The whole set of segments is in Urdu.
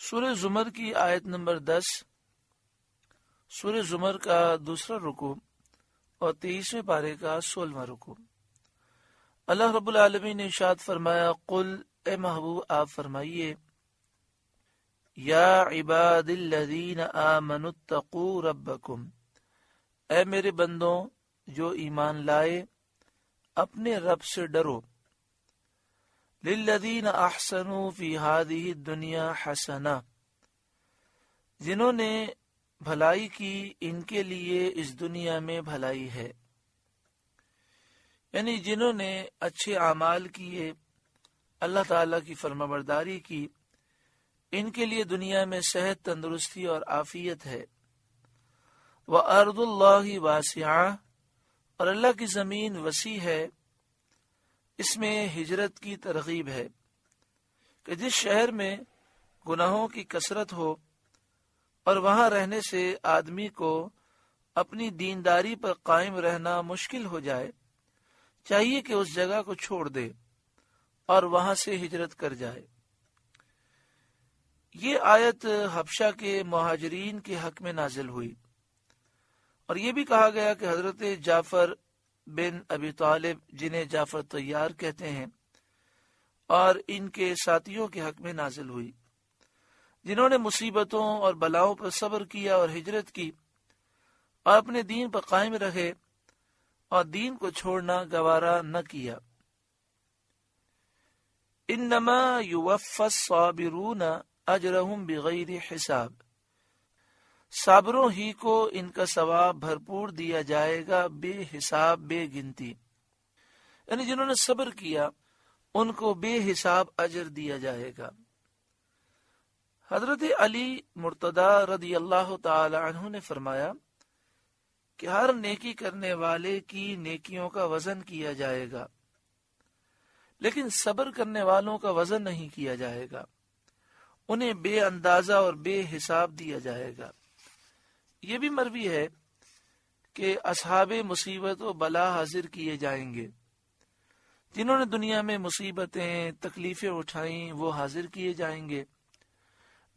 سورہ زمر کی آیت نمبر 10، سورہ زمر کا دوسرا رکوع اور 23ویں پارے کا 16واں رکوع۔ اللہ رب العالمین نے ارشاد فرمایا، قل اے محبوب آپ فرمائیے، یا عباد الذین آمنوا اتقوا ربکم، اے میرے بندوں جو ایمان لائے اپنے رب سے ڈرو، للذین احسنوا فی ہذہ الدنیا حسنہ، جنہوں نے بھلائی کی ان کے لیے اس دنیا میں بھلائی ہے، یعنی جنہوں نے اچھے اعمال کیے، اللہ تعالیٰ کی فرمانبرداری کی، ان کے لیے دنیا میں صحت، تندرستی اور عافیت ہے۔ وَأَرْضُ اللَّهِ وَاسِعَةٌ، اور اللہ کی زمین وسیع ہے، اس میں ہجرت کی ترغیب ہے کہ جس شہر میں گناہوں کی کثرت ہو اور وہاں رہنے سے آدمی کو اپنی دینداری پر قائم رہنا مشکل ہو جائے، چاہیے کہ اس جگہ کو چھوڑ دے اور وہاں سے ہجرت کر جائے۔ یہ آیت حبشہ کے مہاجرین کے حق میں نازل ہوئی، اور یہ بھی کہا گیا کہ حضرت جعفر بن ابی طالب، جنہیں جعفر طیار کہتے ہیں، اور ان کے ساتھیوں کے حق میں نازل ہوئی، جنہوں نے مصیبتوں اور بلاؤں پر صبر کیا اور ہجرت کی اور اپنے دین پر قائم رہے اور دین کو چھوڑنا گوارا نہ کیا۔ انما یوفی الصابرون اجرہم بغیر حساب، صابروں ہی کو ان کا ثواب بھرپور دیا جائے گا، بے حساب، بے گنتی، یعنی جنہوں نے صبر کیا ان کو بے حساب اجر دیا جائے گا۔ حضرت علی مرتضی رضی اللہ تعالی عنہ نے فرمایا کہ ہر نیکی کرنے والے کی نیکیوں کا وزن کیا جائے گا، لیکن صبر کرنے والوں کا وزن نہیں کیا جائے گا، انہیں بے اندازہ اور بے حساب دیا جائے گا۔ یہ بھی مروی ہے کہ اصحاب مصیبت و بلا حاضر کیے جائیں گے، جنہوں نے دنیا میں مصیبتیں، تکلیفیں اٹھائیں، وہ حاضر کیے جائیں گے،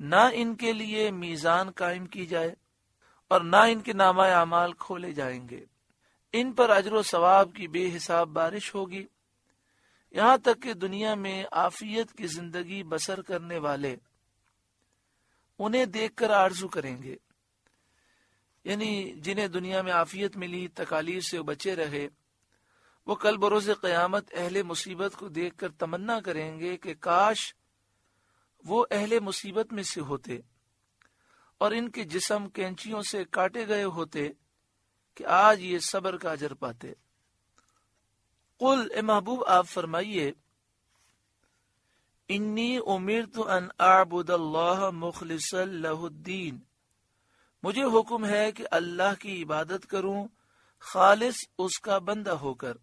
نہ ان کے لیے میزان قائم کی جائے اور نہ ان کے نامہ اعمال کھولے جائیں گے، ان پر اجر و ثواب کی بے حساب بارش ہوگی، یہاں تک کہ دنیا میں عافیت کی زندگی بسر کرنے والے انہیں دیکھ کر آرزو کریں گے، یعنی جنہیں دنیا میں عافیت ملی، تکالیف سے بچے رہے، وہ کل بروز قیامت اہل مصیبت کو دیکھ کر تمنا کریں گے کہ کاش وہ اہل مصیبت میں سے ہوتے اور ان کے جسم کینچیوں سے کاٹے گئے ہوتے کہ آج یہ صبر کا اجر پاتے۔ قل اے محبوب آپ فرمائیے، انی امرت ان اعبد اللہ مخلصا لہ الدین، مجھے حکم ہے کہ اللہ کی عبادت کروں خالص اس کا بندہ ہو کر۔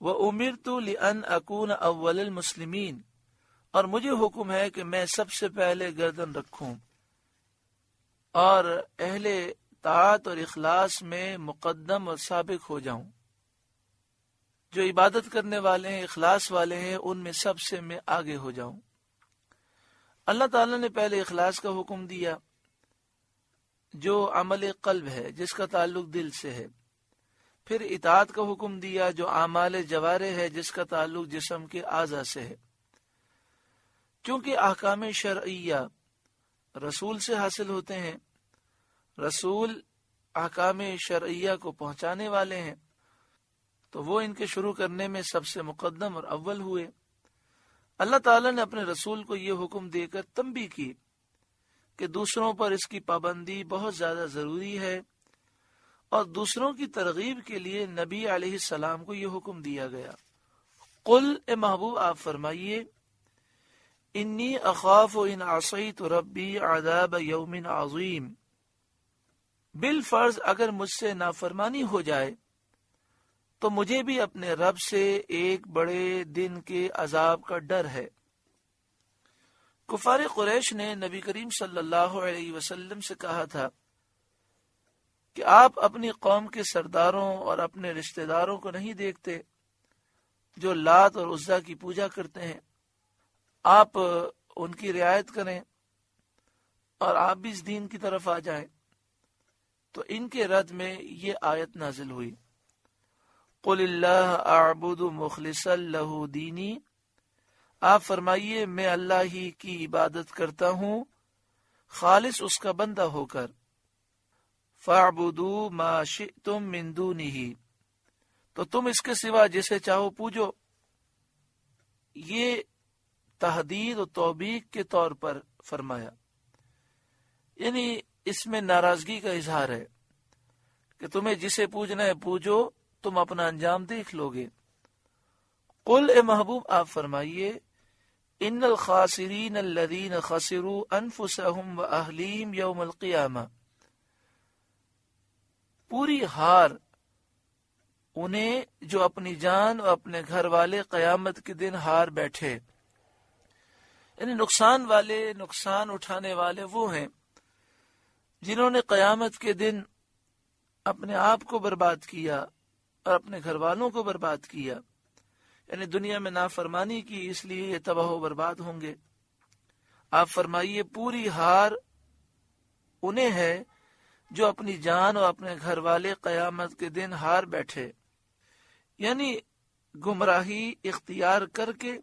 وَأُمِرْتُ لِأَنْ أَكُونَ أَوَّلَ الْمُسْلِمِينَ، اور مجھے حکم ہے کہ میں سب سے پہلے گردن رکھوں اور اہل طاعت اور اخلاص میں مقدم اور سابق ہو جاؤں۔ جو عبادت کرنے والے ہیں، اخلاص والے ہیں، ان میں سب سے میں آگے ہو جاؤں۔ اللہ تعالیٰ نے پہلے اخلاص کا حکم دیا جو عمل قلب ہے، جس کا تعلق دل سے ہے، پھر اطاعت کا حکم دیا جو اعمال جوارح ہے، جس کا تعلق جسم کے اعضاء سے ہے۔ چونکہ احکام شرعیہ رسول سے حاصل ہوتے ہیں، رسول احکام شرعیہ کو پہنچانے والے ہیں، تو وہ ان کے شروع کرنے میں سب سے مقدم اور اول ہوئے۔ اللہ تعالیٰ نے اپنے رسول کو یہ حکم دے کر تنبیہ کی کہ دوسروں پر اس کی پابندی بہت زیادہ ضروری ہے، اور دوسروں کی ترغیب کے لیے نبی علیہ السلام کو یہ حکم دیا گیا۔ قل اے محبوب آپ فرمائیے، انی اخاف ان عصیت ربی عذاب یوم عظیم، بالفرض اگر مجھ سے نافرمانی ہو جائے تو مجھے بھی اپنے رب سے ایک بڑے دن کے عذاب کا ڈر ہے۔ کفار قریش نے نبی کریم صلی اللہ علیہ وسلم سے کہا تھا کہ آپ اپنی قوم کے سرداروں اور اپنے رشتہ داروں کو نہیں دیکھتے جو لات اور عزا کی پوجا کرتے ہیں، آپ ان کی رعایت کریں اور آپ بھی اس دین کی طرف آ جائیں۔ تو ان کے رد میں یہ آیت نازل ہوئی، قل اللہ اعبد مخلصا لہ دینی، آپ فرمائیے میں اللہ ہی کی عبادت کرتا ہوں خالص اس کا بندہ ہو کر، فاعبدوا ما شئتم من دونہ، تو تم اس کے سوا جسے چاہو پوجو۔ یہ تحدید و توبیخ کے طور پر فرمایا، یعنی اس میں ناراضگی کا اظہار ہے کہ تمہیں جسے پوجنا ہے پوجو، تم اپنا انجام دیکھ لو گے۔ قل اے محبوب آپ فرمائیے، ان الخاسرین الذین خسروا انفسهم واہلیہم یوم القیامہ، پوری ہار انہیں جو اپنی جان اور اپنے گھر والے قیامت کے دن ہار بیٹھے، یعنی نقصان والے، نقصان اٹھانے والے وہ ہیں جنہوں نے قیامت کے دن اپنے آپ کو برباد کیا اور اپنے گھر والوں کو برباد کیا، یعنی دنیا میں نافرمانی کی، اس لیے یہ تباہ و برباد ہوں گے۔ آپ فرمائیے پوری ہار انہیں ہے جو اپنی جان اور اپنے گھر والے قیامت کے دن ہار بیٹھے، یعنی گمراہی اختیار کر کے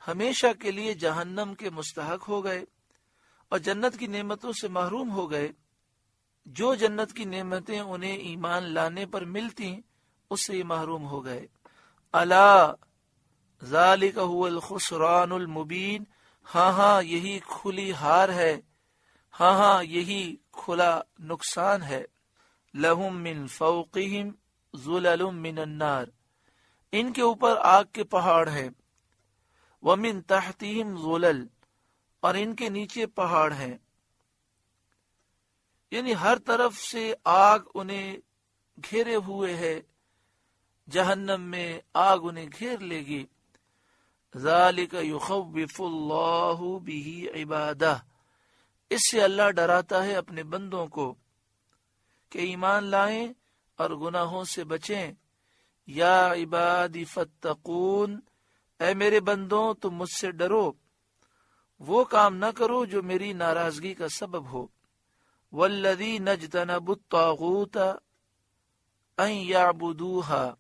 ہمیشہ کے لیے جہنم کے مستحق ہو گئے اور جنت کی نعمتوں سے محروم ہو گئے۔ جو جنت کی نعمتیں انہیں ایمان لانے پر ملتی اس سے یہ محروم ہو گئے۔ الا ذالک هو الخسران المبین، ہاں ہاں یہی کھلی ہار ہے، ہاں ہاں یہی کھلا نقصان ہے۔ لہم من فوقہم ظلل من النار، ان کے اوپر آگ کے پہاڑ ہیں، ومن تحتہم ظلل، اور ان کے نیچے پہاڑ ہیں، یعنی ہر طرف سے آگ انہیں گھیرے ہوئے ہے، جہنم میں آگ انہیں گھیر لے گی۔ ذالک یخوف اللہ بہ عبادہ، اس سے اللہ ڈراتا ہے اپنے بندوں کو کہ ایمان لائیں اور گناہوں سے بچیں۔ یا عبادی فتقون، اے میرے بندوں تم مجھ سے ڈرو، وہ کام نہ کرو جو میری ناراضگی کا سبب ہو۔ والذین اجتنبوا الطاغوت ان یعبدوہا،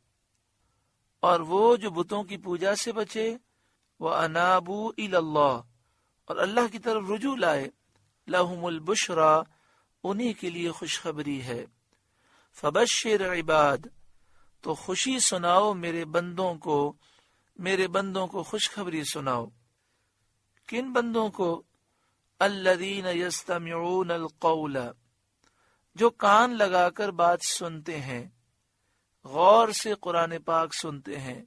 اور وہ جو بتوں کی پوجا سے بچے، وانابوا الی اللہ، اور اللہ کی طرف رجوع لائے، لہم البشرا، انہی کے لیے خوشخبری ہے۔ فبشر عباد، تو خوشی سناؤ میرے بندوں کو خوشخبری سناؤ۔ کن بندوں کو؟ الذین یستمعون القول، جو کان لگا کر بات سنتے ہیں، غور سے قرآن پاک سنتے ہیں،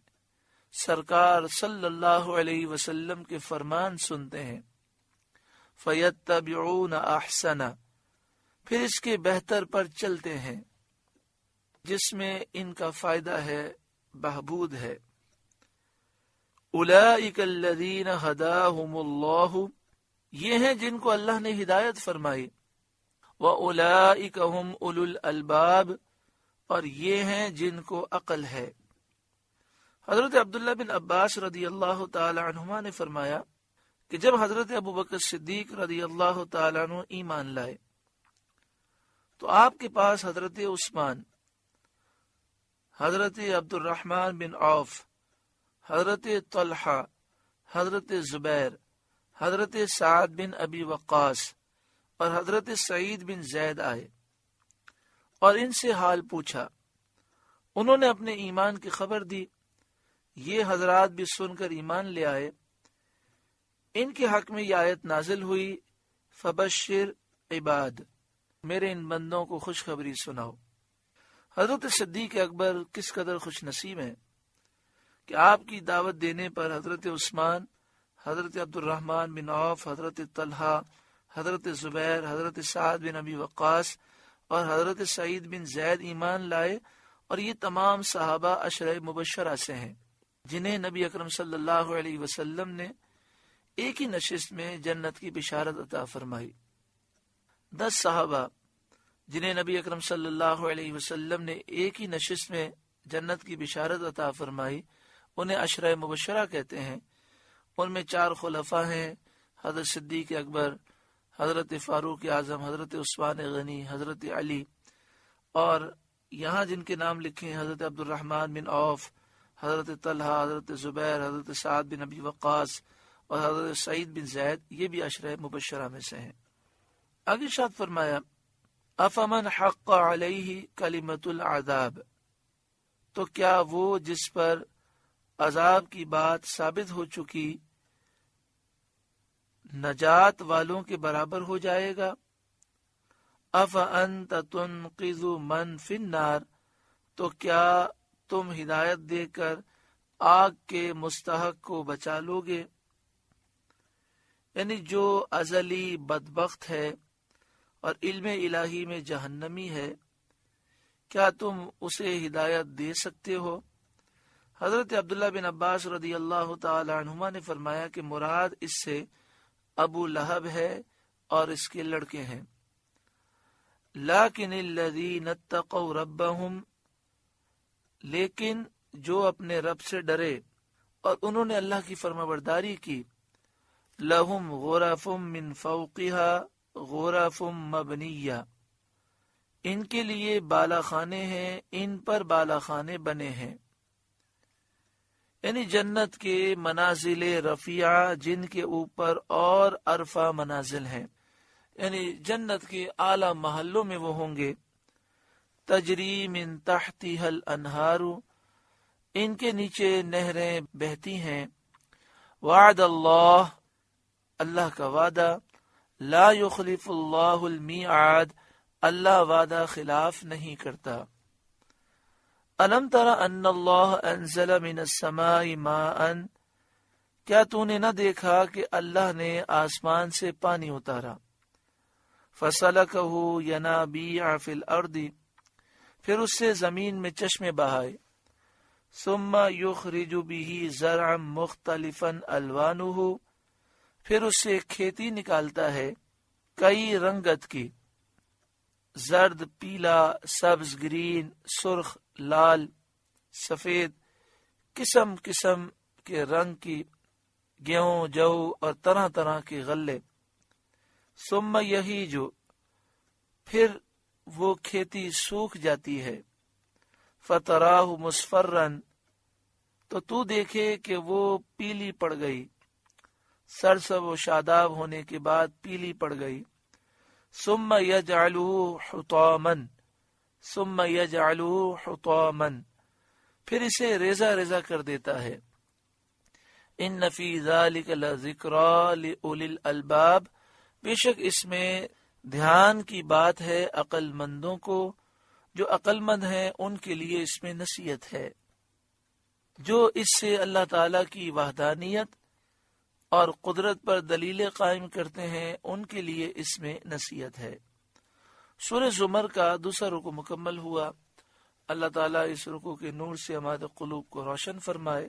سرکار صلی اللہ علیہ وسلم کے فرمان سنتے ہیں، فیتبعون احسن، پھر اس کے بہتر پر چلتے ہیں جس میں ان کا فائدہ ہے، بہبود ہے۔ اولئک الذین ہداہم اللہ، یہ ہیں جن کو اللہ نے ہدایت فرمائی، وَأُولَئِكَ هُمْ أُولُو الْأَلْبَابِ، اور یہ ہیں جن کو عقل ہے۔ حضرت عبداللہ بن عباس رضی اللہ تعالی عنہما نے فرمایا کہ جب حضرت ابوبکر صدیق رضی اللہ تعالی عنہ ایمان لائے تو آپ کے پاس حضرت عثمان، حضرت عبد الرحمن بن عوف، حضرت طلحہ، حضرت زبیر، حضرت سعد بن ابی وقاص اور حضرت سعید بن زید آئے اور ان سے حال پوچھا۔ انہوں نے اپنے ایمان کی خبر دی، یہ حضرات بھی سن کر ایمان لے آئے۔ ان کے حق میں یہ آیت نازل ہوئی، فبشر عباد، میرے ان بندوں کو خوشخبری سناؤ۔ حضرت صدیق اکبر کس قدر خوش نصیب ہیں کہ آپ کی دعوت دینے پر حضرت عثمان، حضرت عبد الرحمن بن عوف، حضرت طلحہ، حضرت زبیر، حضرت سعد بن ابی وقاص اور حضرت سعید بن زید ایمان لائے، اور یہ تمام صحابہ عشرہ مبشرہ سے ہیں جنہیں نبی اکرم صلی اللہ علیہ وسلم نے ایک ہی نشست میں جنت کی بشارت عطا فرمائی۔ 10 صحابہ جنہیں نبی اکرم صلی اللہ علیہ وسلم نے ایک ہی نشست میں جنت کی بشارت عطا فرمائی، انہیں عشرہ مبشرہ کہتے ہیں۔ ان میں 4 خلفاء ہیں، حضرت صدیق اکبر، حضرت فاروق اعظم، حضرت عثمان غنی، حضرت علی، اور یہاں جن کے نام لکھے ہیں حضرت عبد الرحمن بن عوف، حضرت طلحہ، حضرت زبیر، حضرت سعد بن ابی وقاص اور حضرت سعید بن زید، یہ بھی عشرہ مبشرہ میں سے ہیں۔ آگے ارشاد فرمایا افمن حق علیہ کلمۃ العذاب، تو کیا وہ جس پر عذاب کی بات ثابت ہو چکی نجات والوں کے برابر ہو جائے گا؟ افانت تنقذ من فی النار، تو کیا تم ہدایت دے کر آگ کے مستحق کو بچا لو گے؟ یعنی جو ازلی بدبخت ہے اور علم الہی میں جہنمی ہے، کیا تم اسے ہدایت دے سکتے ہو؟ حضرت عبداللہ بن عباس رضی اللہ تعالی عنہما نے فرمایا کہ مراد اس سے ابو لہب ہے اور اس کے لڑکے ہیں۔ لیکن الذین اتقوا ربہم، لیکن جو اپنے رب سے ڈرے اور انہوں نے اللہ کی فرمانبرداری کی، لہم غرف من فوقها غرف مبنیہ، ان کے لیے بالا خانے ہیں، ان پر بالا خانے بنے ہیں، یعنی جنت کے منازل رفیعہ جن کے اوپر اور عرفہ منازل ہیں، یعنی جنت کے اعلی محلوں میں وہ ہوں گے۔ تجری من تحتها الانہار، ان کے نیچے نہریں بہتی ہیں۔ وعد اللہ، اللہ کا وعدہ، لا یخلف اللہ المیعاد، اللہ وعدہ خلاف نہیں کرتا۔ الم تر ان اللہ انزل من السماء ماء، کیا تو نے نہ دیکھا کہ اللہ نے آسمان سے پانی اتارا؟ فسلکہ ینابیع فی الارض، پھر اس سے زمین میں چشمے بہائے۔ ثم یخرج به زرعا مختلفا الوانہ، پھر اس سے کھیتی نکالتا ہے کئی رنگت کی، زرد، پیلا، سبز، گرین، سرخ، لال، سفید، قسم قسم کے رنگ کی، گیہوں، جو اور طرح طرح کے غلے۔ ثم یہیج، پھر وہ کھیتی سوکھ جاتی ہے۔ فتراہ مصفرا، تو دیکھے کہ وہ پیلی پڑ گئی، سرسب و شاداب ہونے کے بعد پیلی پڑ گئی۔ ثم یجعلہ حطاما، ثم یجعلہ حطاما، پھر اسے ریزہ ریزہ کر دیتا ہے۔ ان فی ذلک لذکری لأولی الالباب، بے شک اس میں دھیان کی بات ہے عقل مندوں کو، جو عقل مند ہیں ان کے لیے اس میں نصیحت ہے۔ جو اس سے اللہ تعالی کی وحدانیت اور قدرت پر دلیلیں قائم کرتے ہیں ان کے لیے اس میں نصیحت ہے۔ سورہ زمر کا دوسرا رکوع مکمل ہوا۔ اللہ تعالیٰ اس رکوع کے نور سے ہمارے قلوب کو روشن فرمائے۔